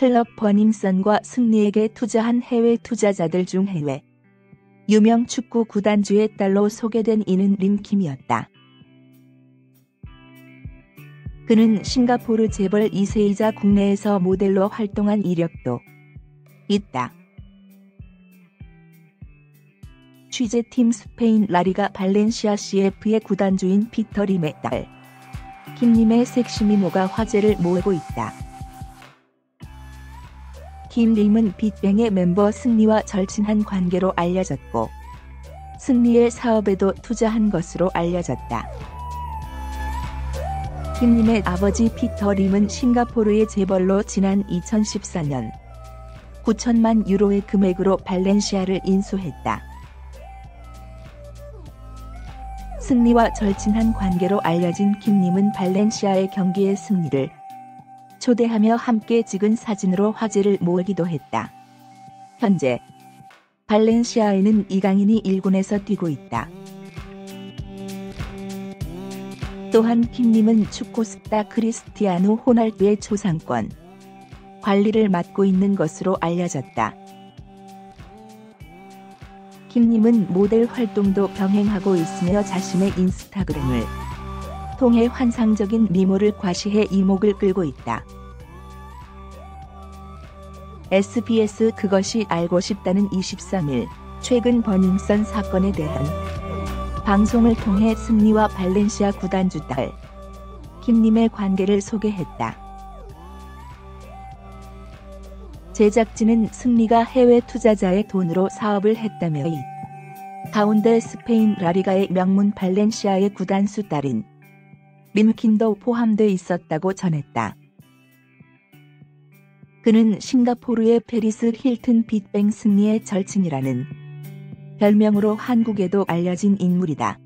클럽 버닝썬과 승리에게 투자한 해외 투자자들 중 해외 유명 축구 구단주의 딸로 소개된 이는 림킴이었다. 그는 싱가포르 재벌 2세이자 국내에서 모델로 활동한 이력도 있다. 취재팀 스페인 라리가 발렌시아 CF의 구단주인 피터 림의 딸 김림의 섹시미모가 화제를 모으고 있다. 김림은 빅뱅의 멤버 승리와 절친한 관계로 알려졌고 승리의 사업에도 투자한 것으로 알려졌다. 김림의 아버지 피터 림은 싱가포르의 재벌로 지난 2014년 9천만 유로의 금액으로 발렌시아를 인수했다. 승리와 절친한 관계로 알려진 김림은 발렌시아의 경기의 승리를 초대하며 함께 찍은 사진으로 화제를 모으기도 했다. 현재 발렌시아에는 이강인이 1군에서 뛰고 있다. 또한 김림은 축구 스타 크리스티아누 호날두의 초상권 관리를 맡고 있는 것으로 알려졌다. 김림은 모델 활동도 병행하고 있으며 자신의 인스타그램을 통해 환상적인 미모를 과시해 이목을 끌고 있다. SBS 그것이 알고 싶다는 23일 최근 버닝썬 사건에 대한 방송을 통해 승리와 발렌시아 구단주 딸 김림의 관계를 소개했다. 제작진은 승리가 해외 투자자의 돈으로 사업을 했다며 이 가운데 스페인 라리가의 명문 발렌시아의 구단수 딸인 림킨도 포함돼 있었다고 전했다. 그는 싱가포르의 페리스 힐튼 빅뱅 승리의 절친이라는 별명으로 한국에도 알려진 인물이다.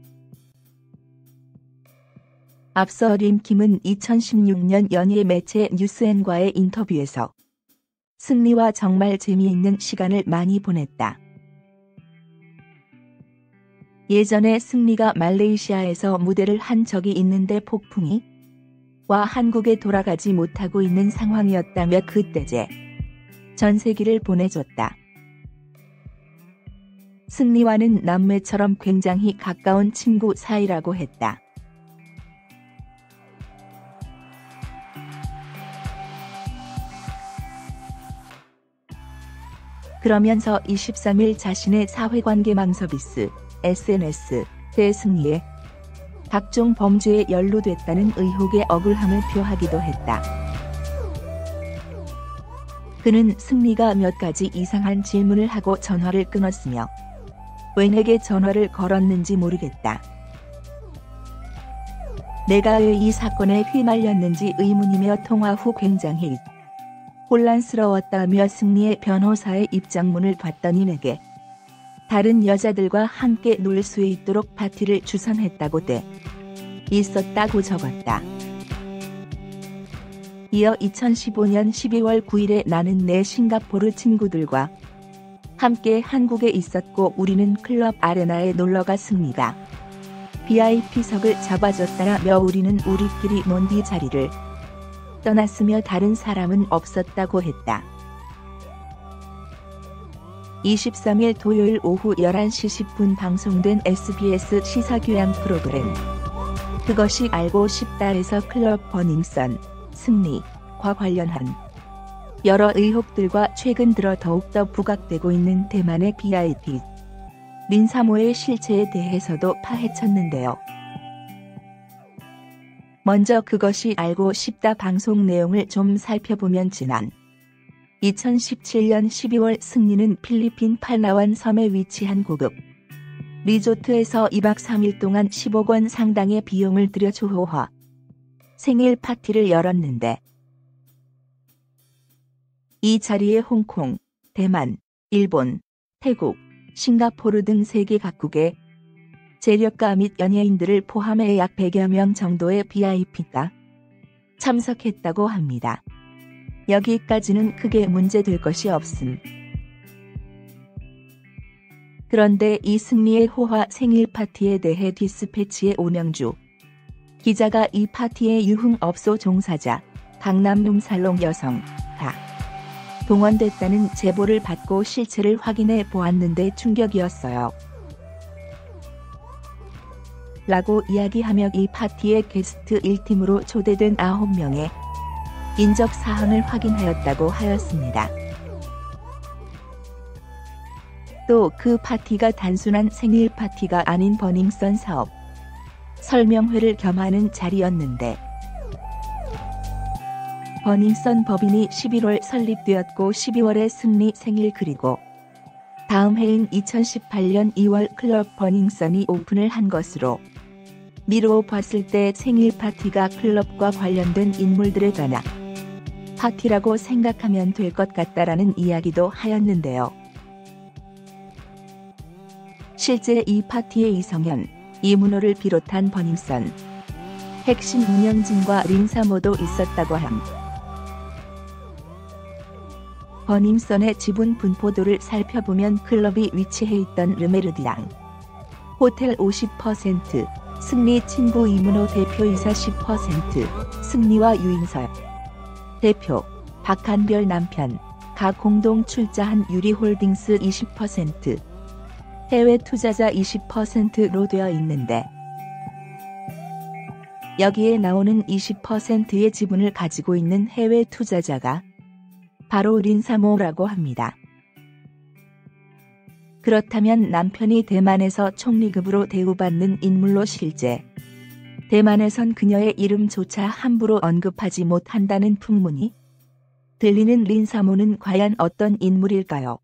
앞서 림킴은 2016년 연예 매체 뉴스엔과의 인터뷰에서 승리와 정말 재미있는 시간을 많이 보냈다. 예전에 승리가 말레이시아에서 무대를 한 적이 있는데 폭풍이 와 한국에 돌아가지 못하고 있는 상황이었다며 그때 전세기를 보내줬다. 승리와는 남매처럼 굉장히 가까운 친구 사이라고 했다. 그러면서 23일 자신의 사회관계망 서비스 SNS에 승리에 각종 범죄에 연루됐다는 의혹에 억울함을 표하기도 했다. 그는 승리가 몇 가지 이상한 질문을 하고 전화를 끊었으며 왜 내게 전화를 걸었는지 모르겠다. 내가 왜 이 사건에 휘말렸는지 의문이며 통화 후 굉장히 혼란스러웠다며 승리의 변호사의 입장문을 봤더니 내게 다른 여자들과 함께 놀 수 있도록 파티를 주선했다고 돼 있었다고 적었다. 이어 2015년 12월 9일에 나는 내 싱가포르 친구들과 함께 한국에 있었고 우리는 클럽 아레나에 놀러가 승리가 VIP석을 잡아줬다며 우리는 우리끼리 논 뒤 자리를 떠났으며 다른 사람은 없었다고 했다. 23일 토요일 오후 11시 10분 방송된 SBS 시사교양 프로그램 그것이 알고 싶다에서 클럽 버닝썬 승리과 관련한 여러 의혹들과 최근 들어 더욱더 부각되고 있는 대만의 VIP 린사모의 실체에 대해서도 파헤쳤는데요. 먼저 그것이 알고 싶다 방송 내용을 좀 살펴보면 지난 2017년 12월 승리는 필리핀 팔라완 섬에 위치한 고급 리조트에서 2박 3일 동안 10억 원 상당의 비용을 들여 초호화 생일 파티를 열었는데 이 자리에 홍콩, 대만, 일본, 태국, 싱가포르 등 세계 각국의 재력가 및 연예인들을 포함해 약 100여 명 정도의 VIP가 참석했다고 합니다. 여기까지는 크게 문제될 것이 없음. 그런데 이 승리의 호화 생일 파티에 대해 디스패치의 오명주 기자가 이 파티의 유흥업소 종사자 강남 룸살롱 여성 동원됐다는 제보를 받고 실체를 확인해 보았는데 충격이었어요. 라고 이야기하며 이 파티의 게스트 1팀으로 초대된 9명의 인적 사항을 확인하였다고 하였습니다. 또 그 파티가 단순한 생일 파티가 아닌 버닝썬 사업 설명회를 겸하는 자리였는데 버닝썬 법인이 11월 설립되었고 12월에 승리 생일 그리고 다음 해인 2018년 2월 클럽 버닝썬이 오픈을 한 것으로 미루어 봤을 때 생일 파티가 클럽과 관련된 인물들에 관한 파티라고 생각하면 될 것 같다라는 이야기도 하였는데요. 실제 이 파티에 이성현, 이문호를 비롯한 버닝썬 핵심 운영진과 린사모도 있었다고 함. 버닝썬의 지분 분포도를 살펴보면 클럽이 위치해 있던 르메르디앙 호텔 50%, 승리 친구 이문호 대표이사 10%, 승리와 유인설 대표, 박한별 남편, 가 공동 출자한 유리홀딩스 20%, 해외 투자자 20%로 되어 있는데 여기에 나오는 20%의 지분을 가지고 있는 해외 투자자가 바로 린사모라고 합니다. 그렇다면 남편이 대만에서 총리급으로 대우받는 인물로 실제 대만에선 그녀의 이름조차 함부로 언급하지 못한다는 풍문이 들리는 린사모는 과연 어떤 인물일까요?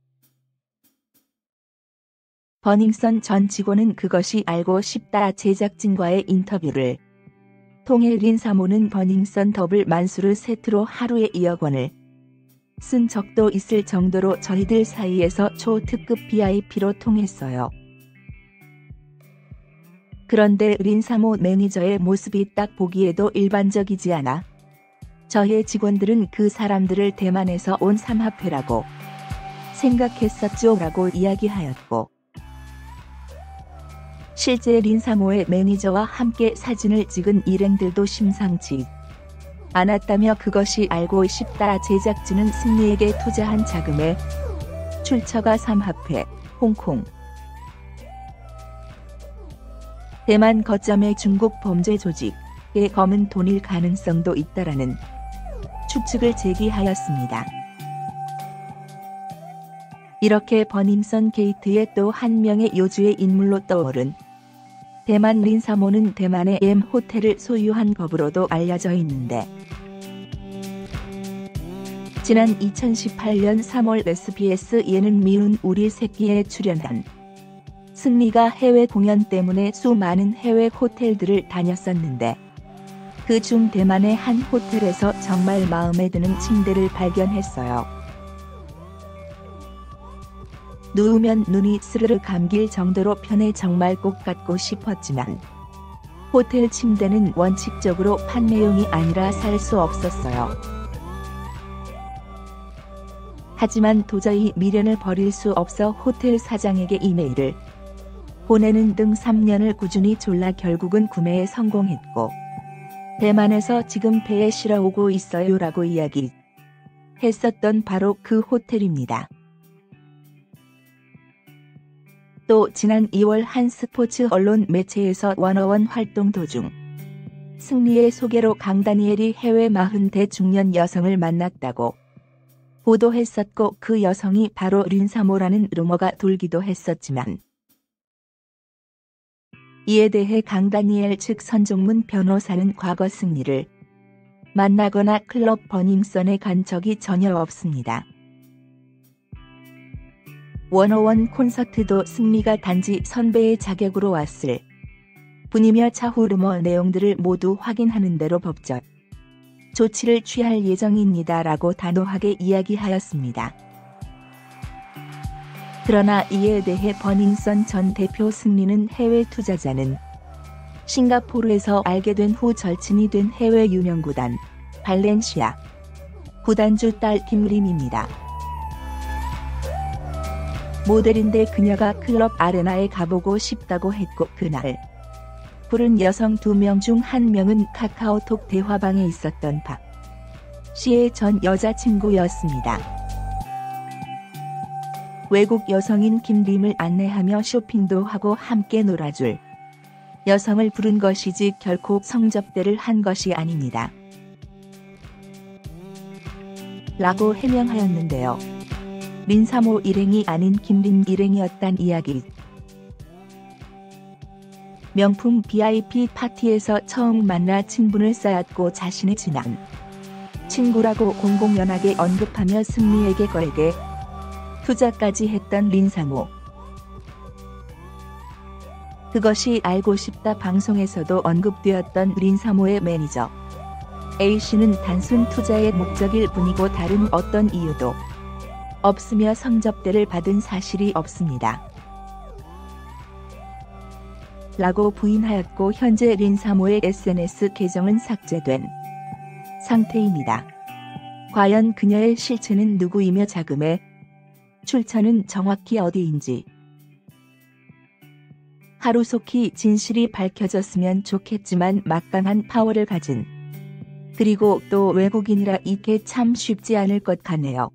버닝썬 전 직원은 그것이 알고 싶다 제작진과의 인터뷰를 통해 린사모는 버닝썬 더블 만수르 세트로 하루에 2억 원을 쓴 적도 있을 정도로 저희들 사이에서 초특급 VIP로 통했어요. 그런데 린사모 매니저의 모습이 딱 보기에도 일반적이지 않아 저희 직원들은 그 사람들을 대만에서 온 삼합회라고 생각했었죠 라고 이야기하였고 실제 린사모의 매니저와 함께 사진을 찍은 일행들도 심상치 않았다며 그것이 알고 싶다 제작진은 승리에게 투자한 자금의 출처가 삼합회, 홍콩, 대만 거점의 중국 범죄 조직의 검은 돈일 가능성도 있다라는 추측을 제기하였습니다. 이렇게 버닝썬 게이트의 또 한 명의 요주의 인물로 떠오른 대만 린사모는 대만의 M 호텔을 소유한 법으로도 알려져 있는데 지난 2018년 3월 SBS 예능 미운 우리 새끼에 출연한 승리가 해외 공연 때문에 수많은 해외 호텔들을 다녔었는데 그중 대만의 한 호텔에서 정말 마음에 드는 침대를 발견했어요. 누우면 눈이 스르르 감길 정도로 편해 정말 꼭 갖고 싶었지만 호텔 침대는 원칙적으로 판매용이 아니라 살 수 없었어요. 하지만 도저히 미련을 버릴 수 없어 호텔 사장에게 이메일을 보내는 등 3년을 꾸준히 졸라 결국은 구매에 성공했고 대만에서 지금 배에 실어 오고 있어요 라고 이야기했었던 바로 그 호텔입니다. 또 지난 2월 한 스포츠 언론 매체에서 원어원 활동 도중 승리의 소개로 강다니엘이 해외 40대 중년 여성을 만났다고 보도했었고 그 여성이 바로 린사모라는 루머가 돌기도 했었지만 이에 대해 강다니엘 측 선종문 변호사는 과거 승리를 만나거나 클럽 버닝썬에 간 적이 전혀 없습니다. 원어원 콘서트도 승리가 단지 선배의 자격으로 왔을 뿐이며 차후 루머 내용들을 모두 확인하는 대로 법적 조치를 취할 예정입니다 라고 단호하게 이야기하였습니다. 그러나 이에 대해 버닝썬 전 대표 승리는 해외 투자자는 싱가포르에서 알게 된 후 절친이 된 해외 유명 구단 발렌시아 구단주 딸 김림입니다. 모델인데 그녀가 클럽 아레나에 가보고 싶다고 했고 그날 부른 여성 2명 중 1명은 카카오톡 대화방에 있었던 박 씨의 전 여자친구였습니다. 외국 여성인 김림을 안내하며 쇼핑도 하고 함께 놀아줄 여성을 부른 것이지 결코 성접대를 한 것이 아닙니다. 라고 해명하였는데요. 린3호 일행이 아닌 김림 일행이었단 이야기. 명품 VIP 파티에서 처음 만나 친분을 쌓았고 자신의 친한 친구라고 공공연하게 언급하며 승리에게 거액의 투자까지 했던 린3호. 그것이 알고 싶다 방송에서도 언급되었던 린3호의 매니저 A씨는 단순 투자의 목적일 뿐이고 다른 어떤 이유도 없으며 성접대를 받은 사실이 없습니다. 라고 부인하였고 현재 린3호의 SNS 계정은 삭제된 상태입니다. 과연 그녀의 실체는 누구이며 자금의 출처는 정확히 어디인지 하루속히 진실이 밝혀졌으면 좋겠지만 막강한 파워를 가진 그리고 또 외국인이라 이게 참 쉽지 않을 것 같네요.